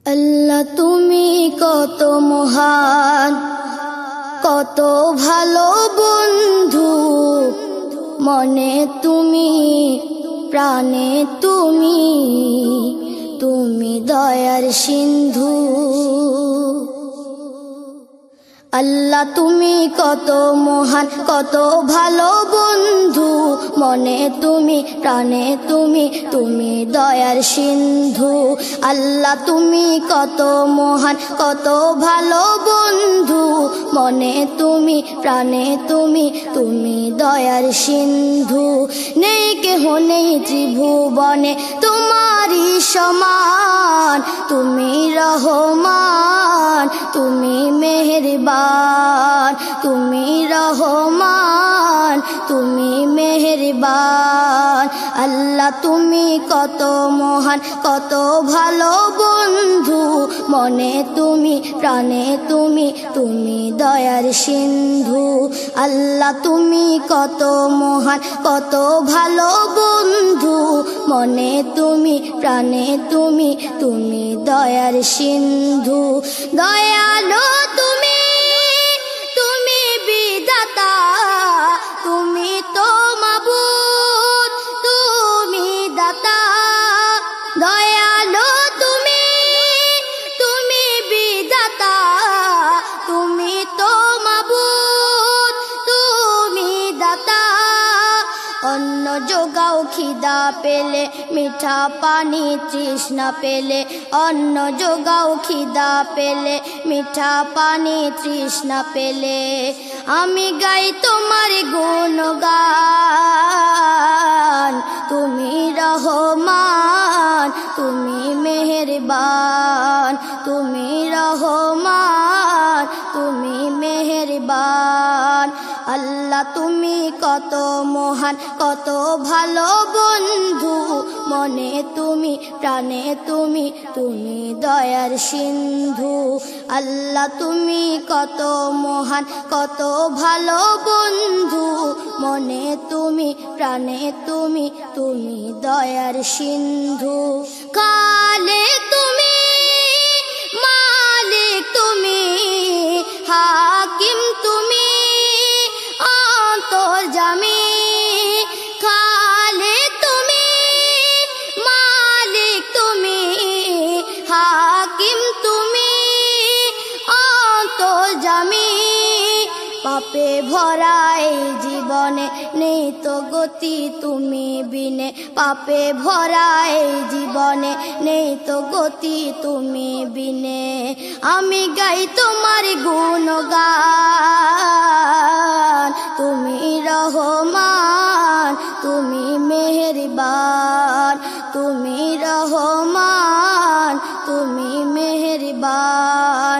আল্লাহ তুমি কত মহান, কত ভালো বন্ধু, মনে তুমি, প্রাণে তুমি, তুমি দয়ার সিন্ধু। আল্লাহ তুমি কত মহান, কত ভালো বন্ধু, মনে তুমি, প্রাণে তুমি, তুমি দয়ার সিন্ধু। আল্লাহ তুমি কত মহান, কত ভালো বন্ধু, মনে তুমি, প্রাণে তুমি, তুমি দয়ার সিন্ধু। নেই কেহ নেই ত্রিভুবনে তোমারই সমান, তুমি রহমান, তুমি মেহেরবান, তুমি রহমান, তুমি মেহেরবান। আল্লাহ তুমি কত মহান, কত ভালো বন্ধু, মনে তুমি, প্রাণে তুমি, তুমি দয়ার সিন্ধু। আল্লাহ তুমি কত মহান, কত ভালো বন্ধু, মনে তুমি, প্রাণে তুমি, তুমি দয়ার সিন্ধু। দয়ালো তুমি, তুমি বিধাতা, তুমি তো মাবুদ, তুমি দাতা। দয়ালো তুমি, তুমি বিধাতা, তুমি তো মাবুদ, তুমি দাতা। অন্ন যোগাও খিদা পেলে, মিঠা পানি তৃষ্ণা পেলে, অন্ন যোগাও খিদা পেলে, মিঠা পানি তৃষ্ণা পেলে, আমি গাই তোমার গুণগান। তুমি রহমান, তুমি মেহেরবান, তুমি রহমান, তুমি মেহেরবান। আল্লাহ তুমি কত মহান, কত ভালো বন্ধু, মনে তুমি, প্রাণে তুমি, তুমি দয়ার সিন্ধু। আল্লাহ তুমি কত মহান, কত ভালো বন্ধু, মনে তুমি, প্রাণে তুমি, তুমি দয়ার সিন্ধু। কালে তুমি, মালিক তুমি, হাকিম তুমি, অন্তর্যামী। খালে তুমি, মালিক তুমি, হাকিম তুমি, অন্তর্যামী। পাপে ভরা এই জীবনে নেই তো গতি তুমি বিনে, পাপে ভরা এই জীবনে নেই তো গতি তুমি বিনে, আমি গাই তোমার গুণগান। তুমি রহমান, তুমি মেহেরবান, তুমি রহমান, তুমি মেহেরবান।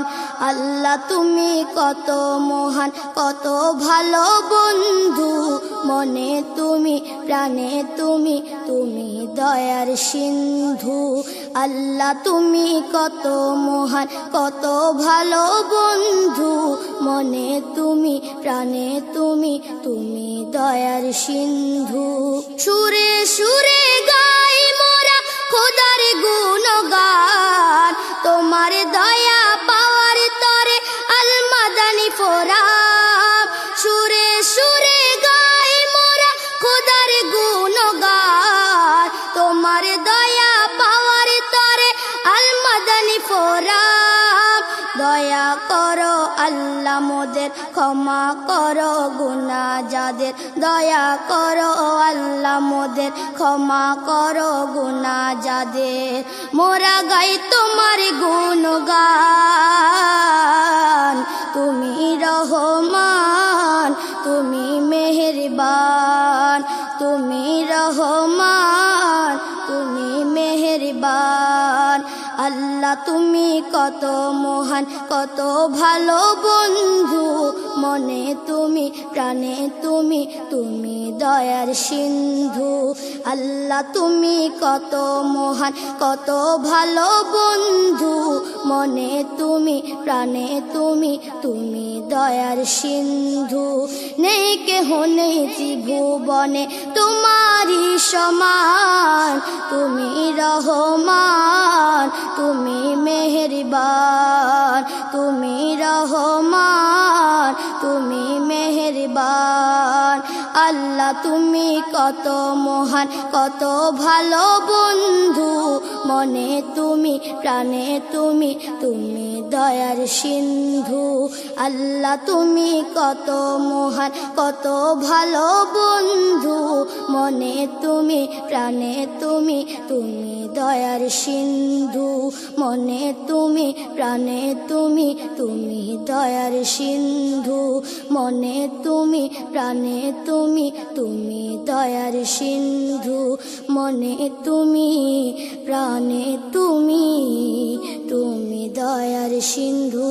আল্লাহ তুমি কত মহান, কত ভালো বন্ধু, মনে তুমি, প্রাণে তুমি, তুমি দয়ার সিন্ধু। আল্লাহ তুমি কত মহান, কত ভালো বন্ধু, মনে তুমি, প্রাণে তুমি, তুমি দয়ার সিন্ধু। সুরে সুরে গাই মোরা খোদার গুণগান, তোমার দয়া পাওয়ার তরে আল মাদানী ফোরাম। সুরে সুরে গাই মোরা খোদার গুণগান, তোমার দয়া পাওয়ার তরে আল মাদানী ফোরাম। দয়া করো আল্লাহ মোদের, ক্ষমা করো গুনাহ যাদের, দয়া করো আল্লাহ মোদের, ক্ষমা করো গুনাহ যাদের। মোরা গাই তোমার গুণগান, তুমি রহমান, তুমি মেহেরবান, তুমি রহমান, তুমি মেহেরবান। আল্লাহ তুমি কত মহান, কত ভালো বন্ধু, মনে তুমি, প্রাণে তুমি, তুমি দয়ার সিন্ধু। আল্লাহ তুমি কত মহান, কত ভালো বন্ধু, মনে তুমি, প্রাণে তুমি, তুমি দয়ার সিন্ধু। নেই কেহ নেই ত্রিভুবনে তোমারই সমান, তুমি রহমান, তুমি মেহেরবান। আল্লাহ তুমি কত মহান কত ভালো বন্ধু মনে তুমি প্রাণে তুমি তুমি দয়ার সিন্ধু আল্লাহ তুমি কত মহান কত ভালো বন্ধু মনে তুমি প্রাণে তুমি তুমি দয়ার সিন্ধু মনে তুমি প্রাণে তুমি তুমি দয়ার সিন্ধু মনে তুমি প্রাণে তুমি তুমি দয়ার সিন্ধু মনে তুমি প্রাণে তুমি তুমি দয়ার সিন্ধু।